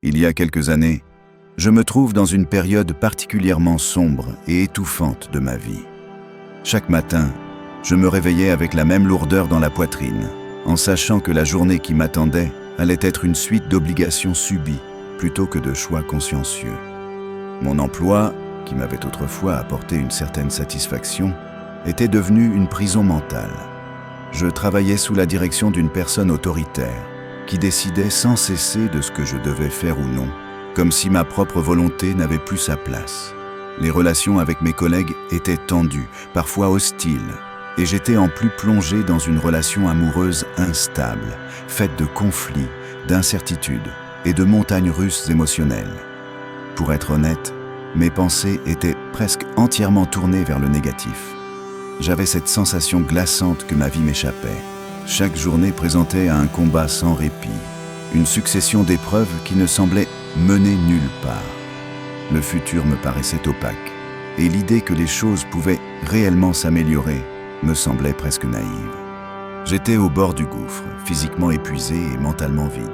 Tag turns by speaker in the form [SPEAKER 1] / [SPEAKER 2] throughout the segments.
[SPEAKER 1] Il y a quelques années, je me trouve dans une période particulièrement sombre et étouffante de ma vie. Chaque matin, je me réveillais avec la même lourdeur dans la poitrine, en sachant que la journée qui m'attendait allait être une suite d'obligations subies plutôt que de choix consciencieux. Mon emploi, qui m'avait autrefois apporté une certaine satisfaction, était devenu une prison mentale. Je travaillais sous la direction d'une personne autoritaire, qui décidait sans cesser de ce que je devais faire ou non, comme si ma propre volonté n'avait plus sa place. Les relations avec mes collègues étaient tendues, parfois hostiles, et j'étais en plus plongé dans une relation amoureuse instable, faite de conflits, d'incertitudes et de montagnes russes émotionnelles. Pour être honnête, mes pensées étaient presque entièrement tournées vers le négatif. J'avais cette sensation glaçante que ma vie m'échappait. Chaque journée présentait un combat sans répit, une succession d'épreuves qui ne semblaient mener nulle part. Le futur me paraissait opaque, et l'idée que les choses pouvaient réellement s'améliorer me semblait presque naïve. J'étais au bord du gouffre, physiquement épuisé et mentalement vide.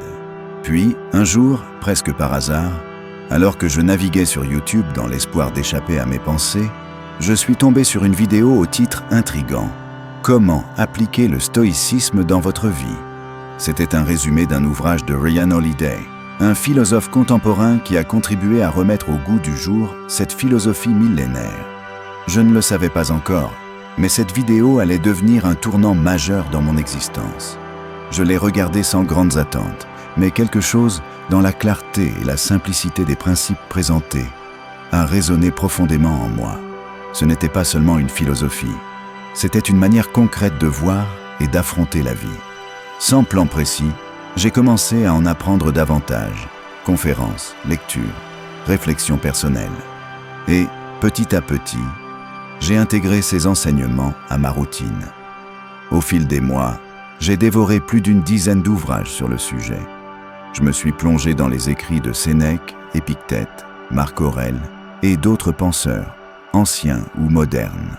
[SPEAKER 1] Puis, un jour, presque par hasard, alors que je naviguais sur YouTube dans l'espoir d'échapper à mes pensées, je suis tombé sur une vidéo au titre intrigant « Comment appliquer le stoïcisme dans votre vie ?» C'était un résumé d'un ouvrage de Ryan Holiday, un philosophe contemporain qui a contribué à remettre au goût du jour cette philosophie millénaire. Je ne le savais pas encore, mais cette vidéo allait devenir un tournant majeur dans mon existence. Je l'ai regardée sans grandes attentes, mais quelque chose dans la clarté et la simplicité des principes présentés a résonné profondément en moi. Ce n'était pas seulement une philosophie, c'était une manière concrète de voir et d'affronter la vie. Sans plan précis, j'ai commencé à en apprendre davantage, conférences, lectures, réflexions personnelles. Et, petit à petit, j'ai intégré ces enseignements à ma routine. Au fil des mois, j'ai dévoré plus d'une dizaine d'ouvrages sur le sujet. Je me suis plongé dans les écrits de Sénèque, Épictète, Marc Aurèle et d'autres penseurs, anciens ou modernes.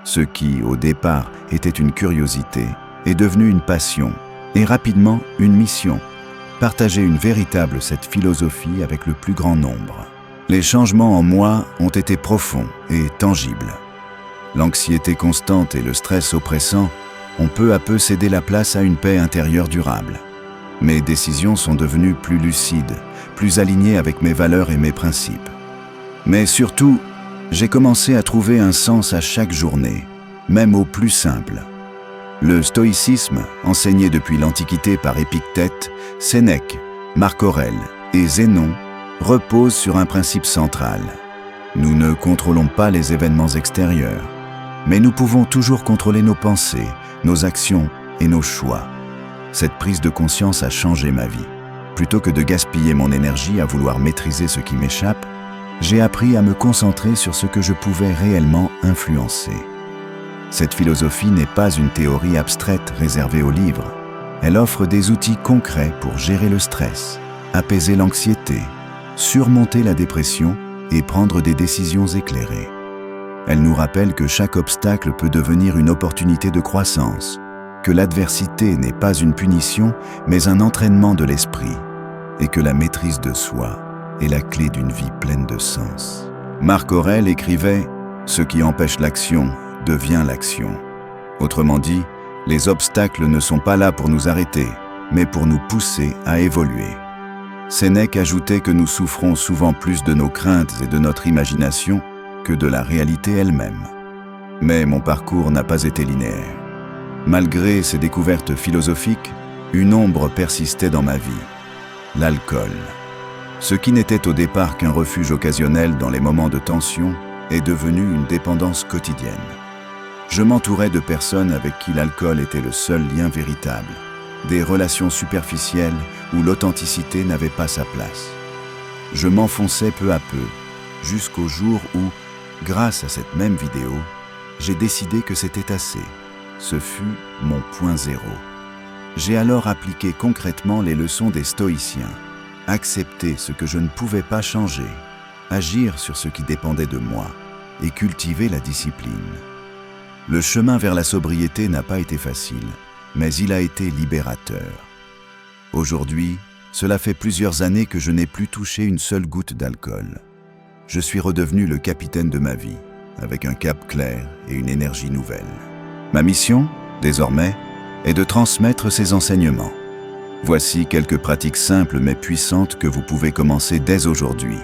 [SPEAKER 1] Ce qui, au départ, était une curiosité, est devenu une passion et rapidement une mission. Partager une véritable cette philosophie avec le plus grand nombre. Les changements en moi ont été profonds et tangibles. L'anxiété constante et le stress oppressant ont peu à peu cédé la place à une paix intérieure durable. Mes décisions sont devenues plus lucides, plus alignées avec mes valeurs et mes principes. Mais surtout, j'ai commencé à trouver un sens à chaque journée, même au plus simple. Le stoïcisme, enseigné depuis l'Antiquité par Épictète, Sénèque, Marc Aurèle et Zénon, repose sur un principe central. Nous ne contrôlons pas les événements extérieurs, mais nous pouvons toujours contrôler nos pensées, nos actions et nos choix. Cette prise de conscience a changé ma vie. Plutôt que de gaspiller mon énergie à vouloir maîtriser ce qui m'échappe, j'ai appris à me concentrer sur ce que je pouvais réellement influencer. Cette philosophie n'est pas une théorie abstraite réservée aux livres. Elle offre des outils concrets pour gérer le stress, apaiser l'anxiété, surmonter la dépression et prendre des décisions éclairées. Elle nous rappelle que chaque obstacle peut devenir une opportunité de croissance, que l'adversité n'est pas une punition, mais un entraînement de l'esprit, et que la maîtrise de soi est la clé d'une vie pleine de sens. Marc Aurèle écrivait « Ce qui empêche l'action devient l'action ». Autrement dit, les obstacles ne sont pas là pour nous arrêter, mais pour nous pousser à évoluer. Sénèque ajoutait que nous souffrons souvent plus de nos craintes et de notre imagination que de la réalité elle-même. Mais mon parcours n'a pas été linéaire. Malgré ces découvertes philosophiques, une ombre persistait dans ma vie, l'alcool. Ce qui n'était au départ qu'un refuge occasionnel dans les moments de tension est devenu une dépendance quotidienne. Je m'entourais de personnes avec qui l'alcool était le seul lien véritable, des relations superficielles où l'authenticité n'avait pas sa place. Je m'enfonçais peu à peu, jusqu'au jour où, grâce à cette même vidéo, j'ai décidé que c'était assez. Ce fut mon point zéro. J'ai alors appliqué concrètement les leçons des stoïciens. Accepter ce que je ne pouvais pas changer, agir sur ce qui dépendait de moi et cultiver la discipline. Le chemin vers la sobriété n'a pas été facile, mais il a été libérateur. Aujourd'hui, Cela fait plusieurs années que je n'ai plus touché une seule goutte d'alcool. Je suis redevenu le capitaine de ma vie, avec un cap clair et une énergie nouvelle. Ma mission, désormais, est de transmettre ces enseignements. Voici quelques pratiques simples mais puissantes que vous pouvez commencer dès aujourd'hui.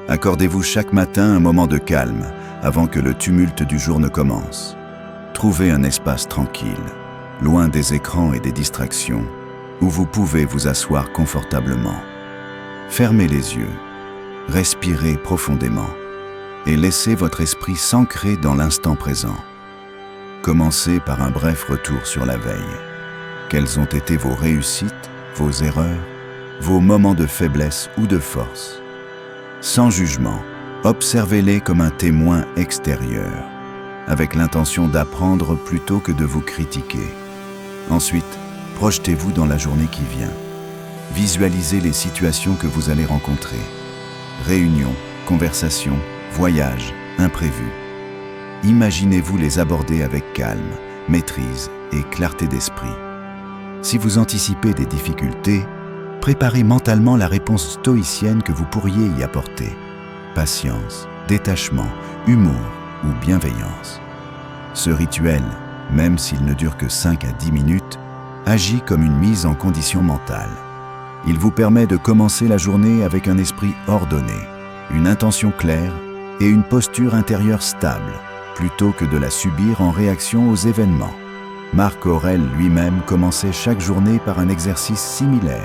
[SPEAKER 1] Accordez-vous chaque matin un moment de calme avant que le tumulte du jour ne commence. Trouvez un espace tranquille, loin des écrans et des distractions, où vous pouvez vous asseoir confortablement. Fermez les yeux, respirez profondément et laissez votre esprit s'ancrer dans l'instant présent. Commencez par un bref retour sur la veille. Quelles ont été vos réussites, vos erreurs, vos moments de faiblesse ou de force? Sans jugement, observez-les comme un témoin extérieur, avec l'intention d'apprendre plutôt que de vous critiquer. Ensuite, projetez-vous dans la journée qui vient. Visualisez les situations que vous allez rencontrer. Réunions, conversations, voyages, imprévus. Imaginez-vous les aborder avec calme, maîtrise et clarté d'esprit. Si vous anticipez des difficultés, préparez mentalement la réponse stoïcienne que vous pourriez y apporter. Patience, détachement, humour ou bienveillance. Ce rituel, même s'il ne dure que 5 à 10 minutes, agit comme une mise en condition mentale. Il vous permet de commencer la journée avec un esprit ordonné, une intention claire et une posture intérieure stable, plutôt que de la subir en réaction aux événements. Marc Aurèle lui-même commençait chaque journée par un exercice similaire,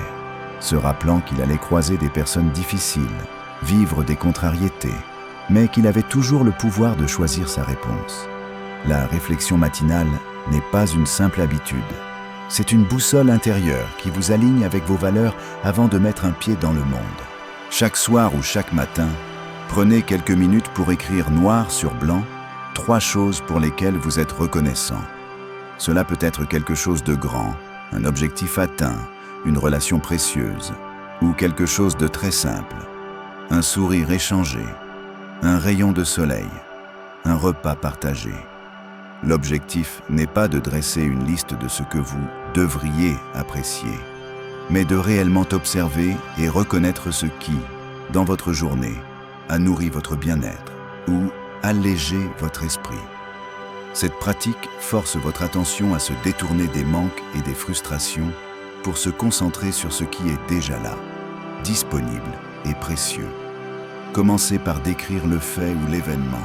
[SPEAKER 1] se rappelant qu'il allait croiser des personnes difficiles, vivre des contrariétés, mais qu'il avait toujours le pouvoir de choisir sa réponse. La réflexion matinale n'est pas une simple habitude. C'est une boussole intérieure qui vous aligne avec vos valeurs avant de mettre un pied dans le monde. Chaque soir ou chaque matin, prenez quelques minutes pour écrire noir sur blanc 3 choses pour lesquelles vous êtes reconnaissant. Cela peut être quelque chose de grand, un objectif atteint, une relation précieuse, ou quelque chose de très simple. Un sourire échangé, un rayon de soleil, un repas partagé. L'objectif n'est pas de dresser une liste de ce que vous devriez apprécier, mais de réellement observer et reconnaître ce qui, dans votre journée, a nourri votre bien-être ou allégé votre esprit. Cette pratique force votre attention à se détourner des manques et des frustrations pour se concentrer sur ce qui est déjà là, disponible et précieux. Commencez par décrire le fait ou l'événement.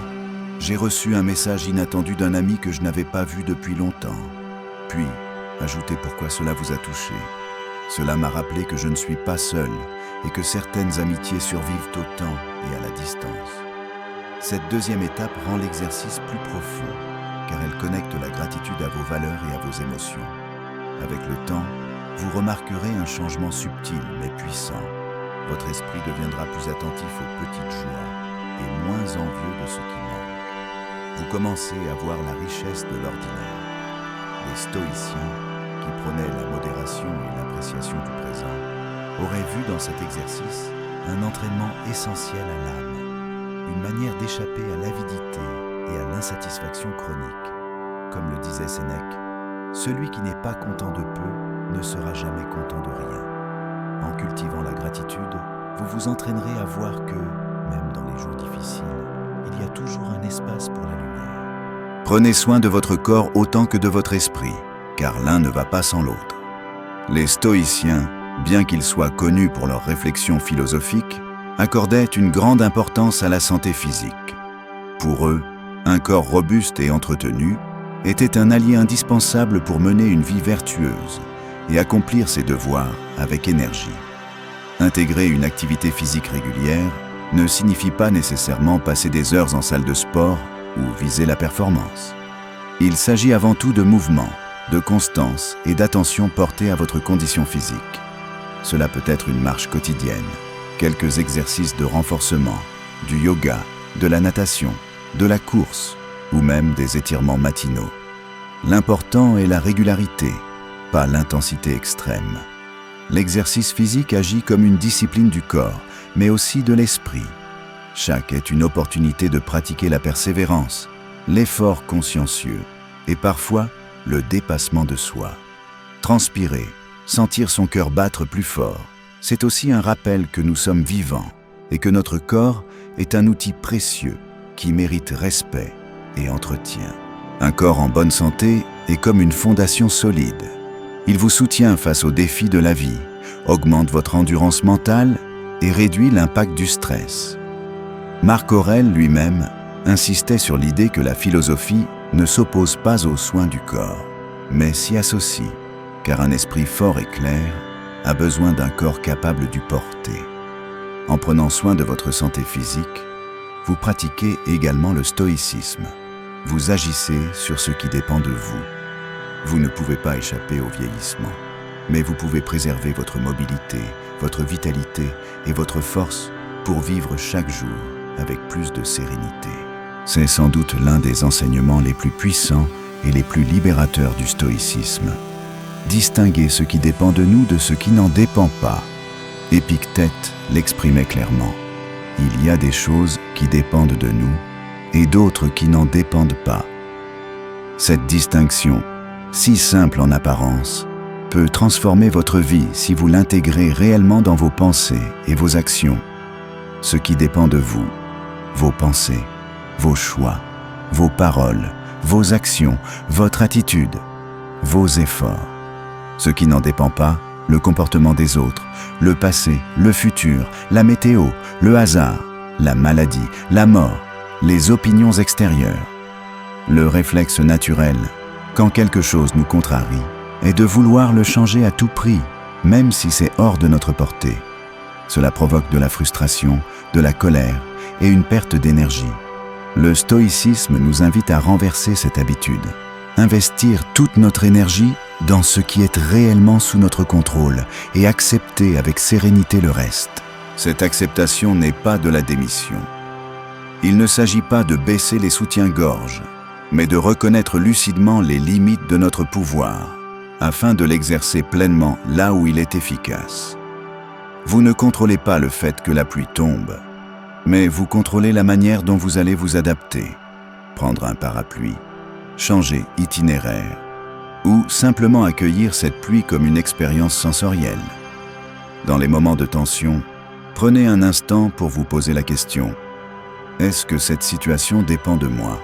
[SPEAKER 1] J'ai reçu un message inattendu d'un ami que je n'avais pas vu depuis longtemps. Puis, ajoutez pourquoi cela vous a touché. Cela m'a rappelé que je ne suis pas seul et que certaines amitiés survivent au temps et à la distance. Cette deuxième étape rend l'exercice plus profond, car elle connecte la gratitude à vos valeurs et à vos émotions. Avec le temps, vous remarquerez un changement subtil mais puissant. Votre esprit deviendra plus attentif aux petites joies et moins envieux de ce qui manque. Vous commencez à voir la richesse de l'ordinaire. Les stoïciens, qui prônaient la modération et l'appréciation du présent, auraient vu dans cet exercice un entraînement essentiel à l'âme, une manière d'échapper à l'avidité et à l'insatisfaction chronique. Comme le disait Sénèque, celui qui n'est pas content de peu ne sera jamais content de rien. En cultivant la gratitude, vous vous entraînerez à voir que, même dans les jours difficiles, il y a toujours un espace pour la lumière. Prenez soin de votre corps autant que de votre esprit, car l'un ne va pas sans l'autre. Les stoïciens, bien qu'ils soient connus pour leurs réflexions philosophiques, accordaient une grande importance à la santé physique. Pour eux, un corps robuste et entretenu était un allié indispensable pour mener une vie vertueuse et accomplir ses devoirs avec énergie. Intégrer une activité physique régulière ne signifie pas nécessairement passer des heures en salle de sport ou viser la performance. Il s'agit avant tout de mouvement, de constance et d'attention portée à votre condition physique. Cela peut être une marche quotidienne, quelques exercices de renforcement, du yoga, de la natation, de la course ou même des étirements matinaux. L'important est la régularité, pas l'intensité extrême. L'exercice physique agit comme une discipline du corps, mais aussi de l'esprit. Chaque est une opportunité de pratiquer la persévérance, l'effort consciencieux et parfois le dépassement de soi. Transpirer, sentir son cœur battre plus fort, c'est aussi un rappel que nous sommes vivants et que notre corps est un outil précieux qui mérite respect et entretien. Un corps en bonne santé est comme une fondation solide. Il vous soutient face aux défis de la vie, augmente votre endurance mentale et réduit l'impact du stress. Marc Aurèle lui-même insistait sur l'idée que la philosophie ne s'oppose pas aux soins du corps, mais s'y associe, car un esprit fort et clair a besoin d'un corps capable d'y porter. En prenant soin de votre santé physique, vous pratiquez également le stoïcisme. Vous agissez sur ce qui dépend de vous. Vous ne pouvez pas échapper au vieillissement, mais vous pouvez préserver votre mobilité, votre vitalité et votre force pour vivre chaque jour avec plus de sérénité. C'est sans doute l'un des enseignements les plus puissants et les plus libérateurs du stoïcisme. Distinguer ce qui dépend de nous de ce qui n'en dépend pas. Épictète l'exprimait clairement. Il y a des choses qui dépendent de nous et d'autres qui n'en dépendent pas. Cette distinction, si simple en apparence, peut transformer votre vie si vous l'intégrez réellement dans vos pensées et vos actions. Ce qui dépend de vous, vos pensées, vos choix, vos paroles, vos actions, votre attitude, vos efforts. Ce qui n'en dépend pas, le comportement des autres, le passé, le futur, la météo, le hasard, la maladie, la mort, les opinions extérieures. Le réflexe naturel, quand quelque chose nous contrarie, est de vouloir le changer à tout prix, même si c'est hors de notre portée. Cela provoque de la frustration, de la colère et une perte d'énergie. Le stoïcisme nous invite à renverser cette habitude, investir toute notre énergie dans ce qui est réellement sous notre contrôle et accepter avec sérénité le reste. Cette acceptation n'est pas de la démission. Il ne s'agit pas de baisser les soutiens-gorge, mais de reconnaître lucidement les limites de notre pouvoir, afin de l'exercer pleinement là où il est efficace. Vous ne contrôlez pas le fait que la pluie tombe, mais vous contrôlez la manière dont vous allez vous adapter. Prendre un parapluie, changer itinéraire, ou simplement accueillir cette pluie comme une expérience sensorielle. Dans les moments de tension, prenez un instant pour vous poser la question : est-ce que cette situation dépend de moi ?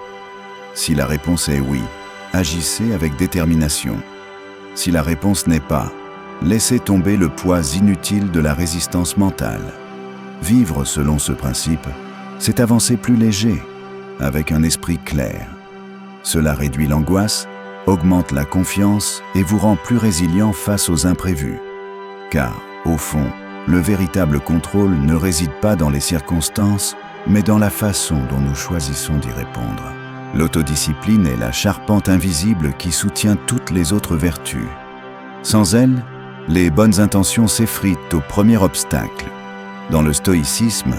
[SPEAKER 1] Si la réponse est oui, agissez avec détermination. Si la réponse n'est pas, laissez tomber le poids inutile de la résistance mentale. Vivre selon ce principe, c'est avancer plus léger, avec un esprit clair. Cela réduit l'angoisse, augmente la confiance et vous rend plus résilient face aux imprévus. Car, au fond, le véritable contrôle ne réside pas dans les circonstances, mais dans la façon dont nous choisissons d'y répondre. L'autodiscipline est la charpente invisible qui soutient toutes les autres vertus. Sans elle, les bonnes intentions s'effritent au premier obstacle. Dans le stoïcisme,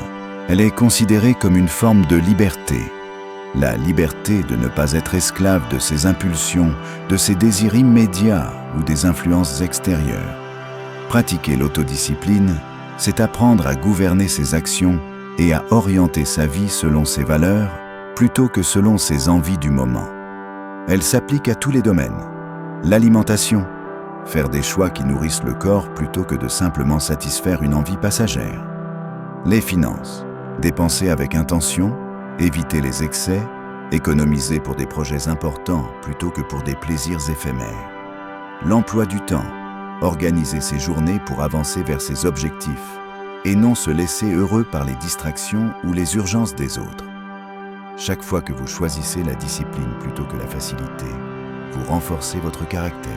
[SPEAKER 1] elle est considérée comme une forme de liberté. La liberté de ne pas être esclave de ses impulsions, de ses désirs immédiats ou des influences extérieures. Pratiquer l'autodiscipline, c'est apprendre à gouverner ses actions et à orienter sa vie selon ses valeurs plutôt que selon ses envies du moment. Elle s'applique à tous les domaines. L'alimentation, faire des choix qui nourrissent le corps plutôt que de simplement satisfaire une envie passagère. Les finances, dépenser avec intention, éviter les excès, économiser pour des projets importants plutôt que pour des plaisirs éphémères. L'emploi du temps, organiser ses journées pour avancer vers ses objectifs et non se laisser heureux par les distractions ou les urgences des autres. Chaque fois que vous choisissez la discipline plutôt que la facilité, vous renforcez votre caractère.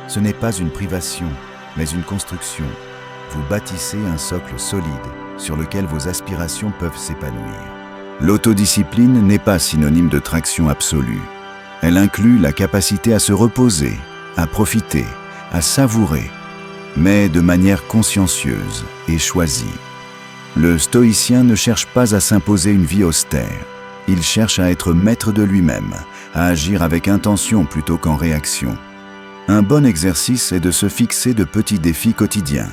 [SPEAKER 1] Ce n'est pas une privation, mais une construction. Vous bâtissez un socle solide sur lequel vos aspirations peuvent s'épanouir. L'autodiscipline n'est pas synonyme de traction absolue. Elle inclut la capacité à se reposer, à profiter, à savourer, mais de manière consciencieuse et choisie. Le stoïcien ne cherche pas à s'imposer une vie austère. Il cherche à être maître de lui-même, à agir avec intention plutôt qu'en réaction. Un bon exercice est de se fixer de petits défis quotidiens,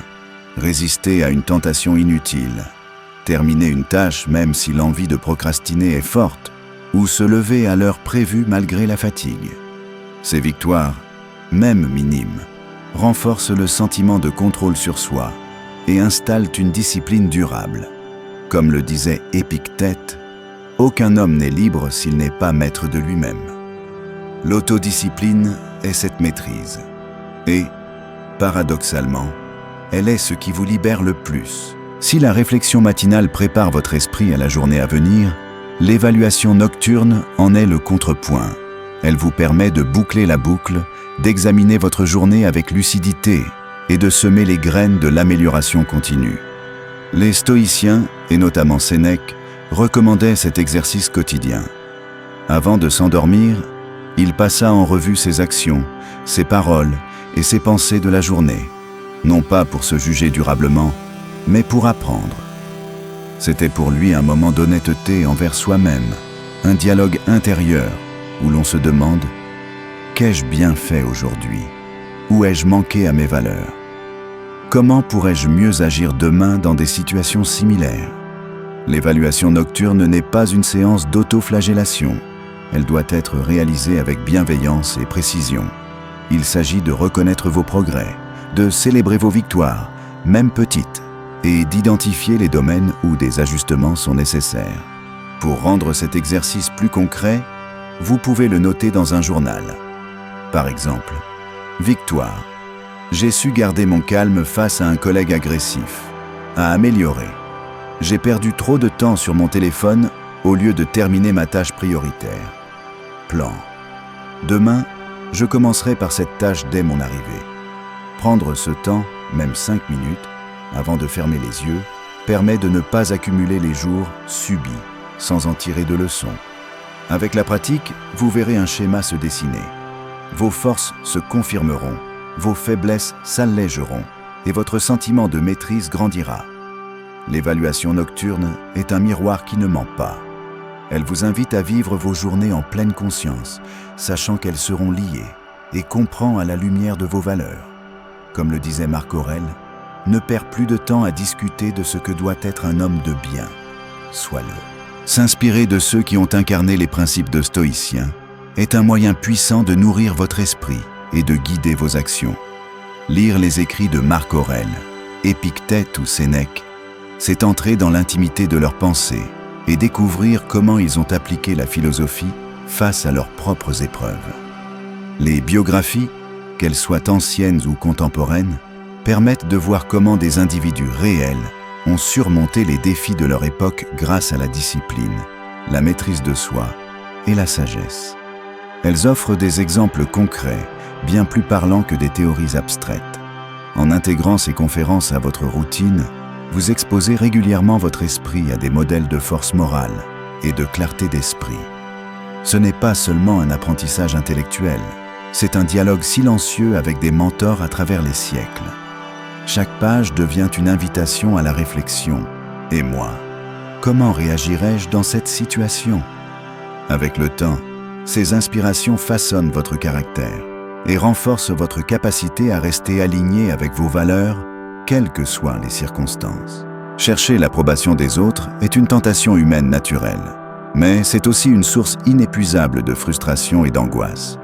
[SPEAKER 1] résister à une tentation inutile, terminer une tâche même si l'envie de procrastiner est forte, ou se lever à l'heure prévue malgré la fatigue. Ces victoires, même minimes, renforcent le sentiment de contrôle sur soi et installent une discipline durable. Comme le disait Épictète, aucun homme n'est libre s'il n'est pas maître de lui-même. L'autodiscipline est cette maîtrise. Et, paradoxalement, elle est ce qui vous libère le plus. Si la réflexion matinale prépare votre esprit à la journée à venir, l'évaluation nocturne en est le contrepoint. Elle vous permet de boucler la boucle, d'examiner votre journée avec lucidité et de semer les graines de l'amélioration continue. Les stoïciens, et notamment Sénèque, recommandaient cet exercice quotidien. Avant de s'endormir, il passa en revue ses actions, ses paroles et ses pensées de la journée, non pas pour se juger durablement, mais pour apprendre. C'était pour lui un moment d'honnêteté envers soi-même, un dialogue intérieur où l'on se demande « Qu'ai-je bien fait aujourd'hui ? Où ai-je manqué à mes valeurs ? Comment pourrais-je mieux agir demain dans des situations similaires ?» L'évaluation nocturne n'est pas une séance d'autoflagellation. Elle doit être réalisée avec bienveillance et précision. Il s'agit de reconnaître vos progrès, de célébrer vos victoires, même petites, et d'identifier les domaines où des ajustements sont nécessaires. Pour rendre cet exercice plus concret, vous pouvez le noter dans un journal. Par exemple, victoire. J'ai su garder mon calme face à un collègue agressif. À améliorer. J'ai perdu trop de temps sur mon téléphone au lieu de terminer ma tâche prioritaire. Plan. Demain, je commencerai par cette tâche dès mon arrivée. Prendre ce temps, même 5 minutes, avant de fermer les yeux, permet de ne pas accumuler les jours subis, sans en tirer de leçons. Avec la pratique, vous verrez un schéma se dessiner. Vos forces se confirmeront, vos faiblesses s'allégeront, et votre sentiment de maîtrise grandira. L'évaluation nocturne est un miroir qui ne ment pas. Elle vous invite à vivre vos journées en pleine conscience, sachant qu'elles seront liées, et comprend à la lumière de vos valeurs. Comme le disait Marc Aurèle, ne perds plus de temps à discuter de ce que doit être un homme de bien. Sois-le. S'inspirer de ceux qui ont incarné les principes de stoïciens est un moyen puissant de nourrir votre esprit et de guider vos actions. Lire les écrits de Marc Aurèle, Épictète ou Sénèque, c'est entrer dans l'intimité de leurs pensées et découvrir comment ils ont appliqué la philosophie face à leurs propres épreuves. Les biographies, qu'elles soient anciennes ou contemporaines, permettent de voir comment des individus réels ont surmonté les défis de leur époque grâce à la discipline, la maîtrise de soi et la sagesse. Elles offrent des exemples concrets, bien plus parlants que des théories abstraites. En intégrant ces conférences à votre routine, vous exposez régulièrement votre esprit à des modèles de force morale et de clarté d'esprit. Ce n'est pas seulement un apprentissage intellectuel, c'est un dialogue silencieux avec des mentors à travers les siècles. Chaque page devient une invitation à la réflexion. Et moi, comment réagirais-je dans cette situation ? Avec le temps, ces inspirations façonnent votre caractère et renforcent votre capacité à rester aligné avec vos valeurs, quelles que soient les circonstances. Chercher l'approbation des autres est une tentation humaine naturelle, mais c'est aussi une source inépuisable de frustration et d'angoisse.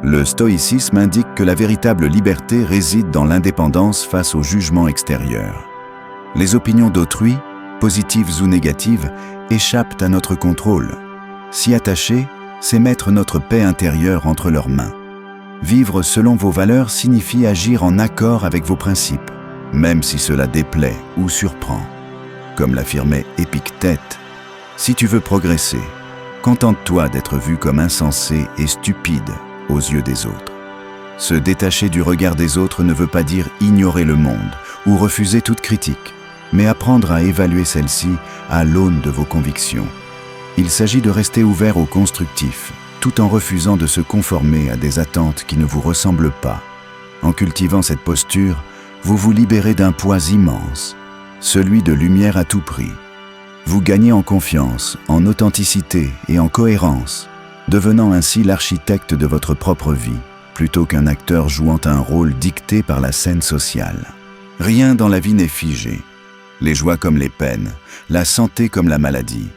[SPEAKER 1] Le stoïcisme indique que la véritable liberté réside dans l'indépendance face au jugement extérieur. Les opinions d'autrui, positives ou négatives, échappent à notre contrôle. S'y attacher, c'est mettre notre paix intérieure entre leurs mains. Vivre selon vos valeurs signifie agir en accord avec vos principes, même si cela déplaît ou surprend. Comme l'affirmait Épictète, « Si tu veux progresser, contente-toi d'être vu comme insensé et stupide aux yeux des autres. » Se détacher du regard des autres ne veut pas dire ignorer le monde ou refuser toute critique, mais apprendre à évaluer celle-ci à l'aune de vos convictions. Il s'agit de rester ouvert au constructif, tout en refusant de se conformer à des attentes qui ne vous ressemblent pas. En cultivant cette posture, vous vous libérez d'un poids immense, celui de lumière à tout prix. Vous gagnez en confiance, en authenticité et en cohérence, devenant ainsi l'architecte de votre propre vie, plutôt qu'un acteur jouant un rôle dicté par la scène sociale. Rien dans la vie n'est figé. Les joies comme les peines, la santé comme la maladie,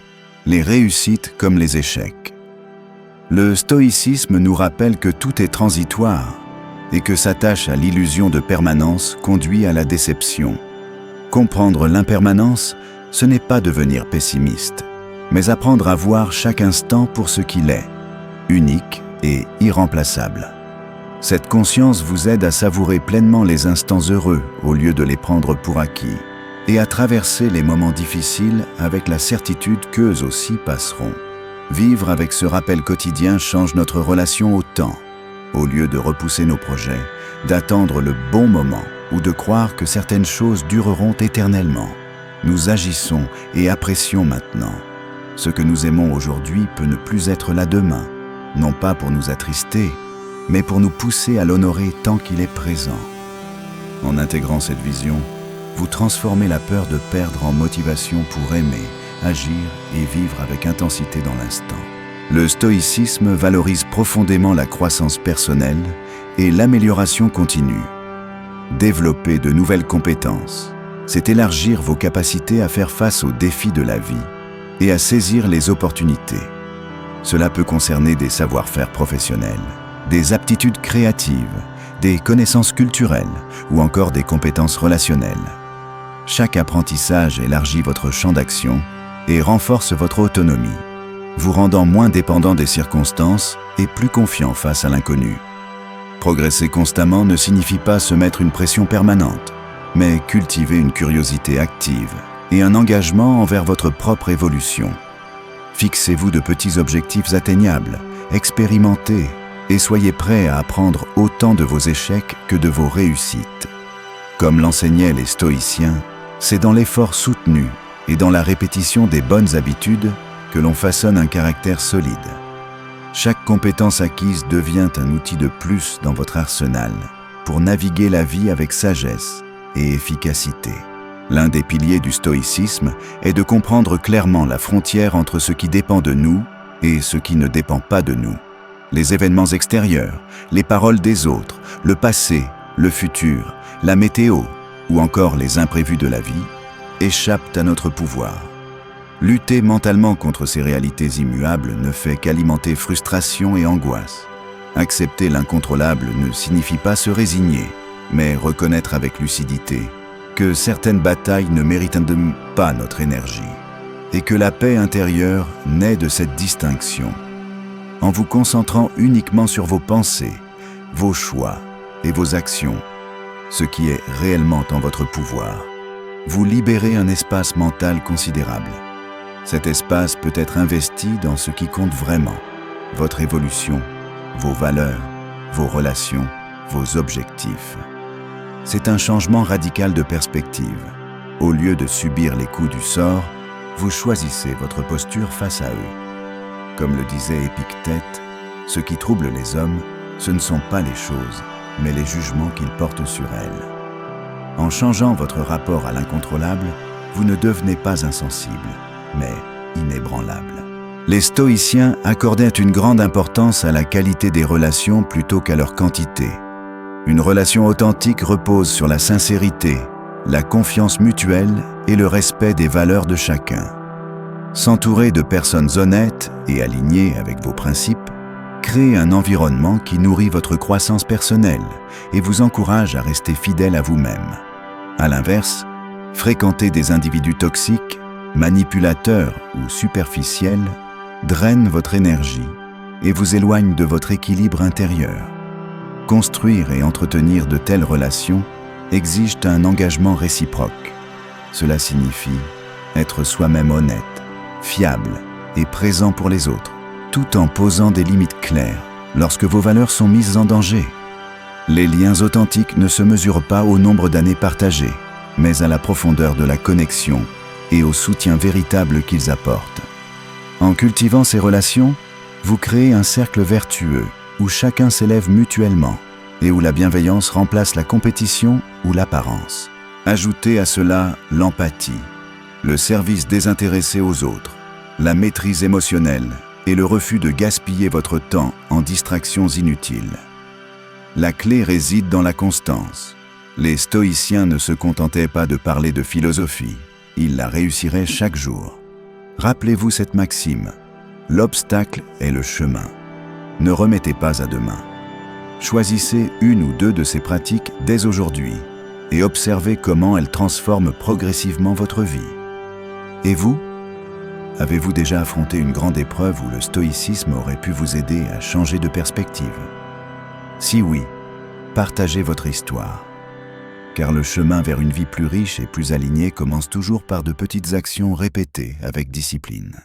[SPEAKER 1] les réussites comme les échecs. Le stoïcisme nous rappelle que tout est transitoire et que s'attache à l'illusion de permanence conduit à la déception. Comprendre l'impermanence, ce n'est pas devenir pessimiste, mais apprendre à voir chaque instant pour ce qu'il est, unique et irremplaçable. Cette conscience vous aide à savourer pleinement les instants heureux au lieu de les prendre pour acquis, et à traverser les moments difficiles avec la certitude qu'eux aussi passeront. Vivre avec ce rappel quotidien change notre relation au temps. Au lieu de repousser nos projets, d'attendre le bon moment ou de croire que certaines choses dureront éternellement, nous agissons et apprécions maintenant. Ce que nous aimons aujourd'hui peut ne plus être là demain, non pas pour nous attrister, mais pour nous pousser à l'honorer tant qu'il est présent. En intégrant cette vision, vous transformez la peur de perdre en motivation pour aimer, agir et vivre avec intensité dans l'instant. Le stoïcisme valorise profondément la croissance personnelle et l'amélioration continue. Développer de nouvelles compétences, c'est élargir vos capacités à faire face aux défis de la vie et à saisir les opportunités. Cela peut concerner des savoir-faire professionnels, des aptitudes créatives, des connaissances culturelles ou encore des compétences relationnelles. Chaque apprentissage élargit votre champ d'action et renforce votre autonomie, vous rendant moins dépendant des circonstances et plus confiant face à l'inconnu. Progresser constamment ne signifie pas se mettre une pression permanente, mais cultiver une curiosité active et un engagement envers votre propre évolution. Fixez-vous de petits objectifs atteignables, expérimentez et soyez prêts à apprendre autant de vos échecs que de vos réussites. Comme l'enseignaient les stoïciens, c'est dans l'effort soutenu et dans la répétition des bonnes habitudes que l'on façonne un caractère solide. Chaque compétence acquise devient un outil de plus dans votre arsenal pour naviguer la vie avec sagesse et efficacité. L'un des piliers du stoïcisme est de comprendre clairement la frontière entre ce qui dépend de nous et ce qui ne dépend pas de nous. Les événements extérieurs, les paroles des autres, le passé, le futur, la météo ou encore les imprévus de la vie échappent à notre pouvoir. Lutter mentalement contre ces réalités immuables ne fait qu'alimenter frustration et angoisse. Accepter l'incontrôlable ne signifie pas se résigner, mais reconnaître avec lucidité que certaines batailles ne méritent pas notre énergie et que la paix intérieure naît de cette distinction. En vous concentrant uniquement sur vos pensées, vos choix et vos actions, ce qui est réellement en votre pouvoir, vous libérez un espace mental considérable. Cet espace peut être investi dans ce qui compte vraiment, votre évolution, vos valeurs, vos relations, vos objectifs. C'est un changement radical de perspective. Au lieu de subir les coups du sort, vous choisissez votre posture face à eux. Comme le disait Épictète, ce qui trouble les hommes, ce ne sont pas les choses, mais les jugements qu'ils portent sur elles. En changeant votre rapport à l'incontrôlable, vous ne devenez pas insensible, mais inébranlable. Les stoïciens accordaient une grande importance à la qualité des relations plutôt qu'à leur quantité. Une relation authentique repose sur la sincérité, la confiance mutuelle et le respect des valeurs de chacun. S'entourer de personnes honnêtes et alignées avec vos principes crée un environnement qui nourrit votre croissance personnelle et vous encourage à rester fidèle à vous-même. À l'inverse, fréquenter des individus toxiques, manipulateurs ou superficiels drainent votre énergie et vous éloignent de votre équilibre intérieur. Construire et entretenir de telles relations exigent un engagement réciproque. Cela signifie être soi-même honnête, fiable et présent pour les autres, tout en posant des limites claires lorsque vos valeurs sont mises en danger. Les liens authentiques ne se mesurent pas au nombre d'années partagées, mais à la profondeur de la connexion et au soutien véritable qu'ils apportent. En cultivant ces relations, vous créez un cercle vertueux où chacun s'élève mutuellement et où la bienveillance remplace la compétition ou l'apparence. Ajoutez à cela l'empathie, le service désintéressé aux autres, la maîtrise émotionnelle et le refus de gaspiller votre temps en distractions inutiles. La clé réside dans la constance. Les stoïciens ne se contentaient pas de parler de philosophie, ils la réussiraient chaque jour. Rappelez-vous cette maxime, l'obstacle est le chemin. Ne remettez pas à demain. Choisissez une ou deux de ces pratiques dès aujourd'hui et observez comment elle transforme progressivement votre vie. Et vous? Avez-vous déjà affronté une grande épreuve où le stoïcisme aurait pu vous aider à changer de perspective? Si oui, partagez votre histoire. Car le chemin vers une vie plus riche et plus alignée commence toujours par de petites actions répétées avec discipline.